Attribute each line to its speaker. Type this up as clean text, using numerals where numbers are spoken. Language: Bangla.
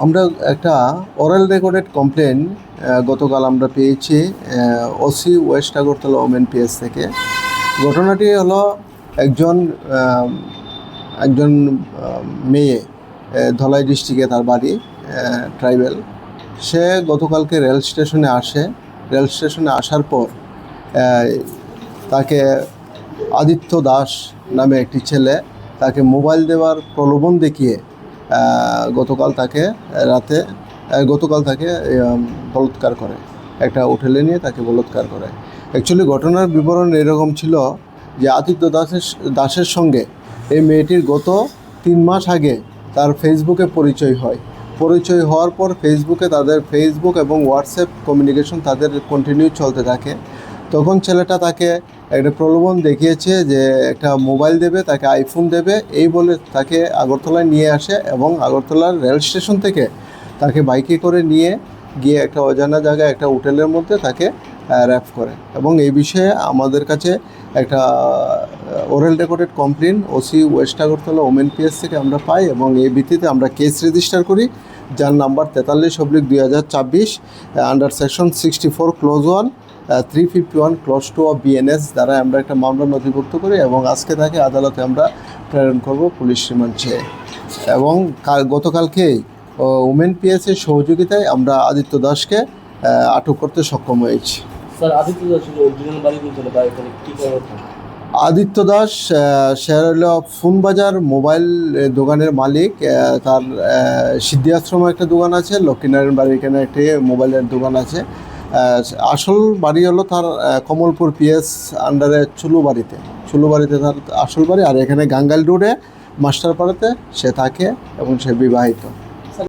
Speaker 1: আমরা একটা ওরাল রেকর্ডেড কমপ্লেন গতকাল আমরা পেয়েছি OC West Agartala women PS থেকে। ঘটনাটি হলো একজন মেয়ে, ধলাই ডিস্ট্রিক্টে তার বাড়ি, ট্রাইবেল। সে গতকালকে রেল স্টেশনে আসে। রেল স্টেশনে আসার পর তাকে আদিত্য দাস নামে একটি ছেলে তাকে মোবাইল দেওয়ার প্রলোভন দেখিয়ে গতকাল তাকে বলাৎকার করে, একটা হোটেলে নিয়ে তাকে বলাৎকার করে। অ্যাকচুয়ালি ঘটনার বিবরণ এরকম ছিল যে আদিত্য দাসের সঙ্গে এই মেয়েটির গত 3 মাস আগে তার ফেসবুকে পরিচয় হওয়ার পর তাদের ফেসবুক এবং হোয়াটসঅ্যাপ কমিউনিকেশন তাদের কন্টিনিউ চলতে থাকে। তখন ছেলেটা তাকে একটা প্রলোভন দেখিয়েছে যে একটা মোবাইল দেবে, তাকে আইফোন দেবে, এই বলে তাকে আগরতলায় নিয়ে আসে এবং আগরতলার রেল স্টেশন থেকে তাকে বাইকে করে নিয়ে গিয়ে একটা অজানা জায়গায় একটা হোটেলের মধ্যে তাকে র্যাপ করে। এবং এই বিষয়ে আমাদের কাছে একটা oral recorded complain OC West Agartala women PS থেকে আমরা পাই এবং এই ভিত্তিতে আমরা কেস রেজিস্টার করি, যার number 43/2024 under section 64 close 1 351 close 2 of BNS দ্বারা আমরা একটা মামলা নথিভুক্ত করি এবং আজকে তাকে আদালতে আমরা প্রেরণ করব পুলিশ রিমান্ড চেয়ে। এবং গতকালকেই ওমেন পিএসের সহযোগিতায় আমরা আদিত্য দাসকে আটক করতে সক্ষম হয়েছি।
Speaker 2: স্যার, আদিত্য দাসের অরিজিনাল বাড়ি কোথায় বা এখানে কি করে?
Speaker 1: আদিত্য দাস সে হল ফোনবাজার মোবাইল দোকানের মালিক। তার সিদ্ধি আশ্রমে একটা দোকান আছে, লক্ষ্মীনারায়ণ বাড়ির এখানে একটি মোবাইলের দোকান আছে। আসল বাড়ি হলো তার কমলপুর পিএস আন্ডারে চুলুবাড়িতে তার আসল বাড়ি। আর এখানে গাঙ্গাইল রোডে মাস্টারপাড়াতে সে থাকে এবং সে বিবাহিত।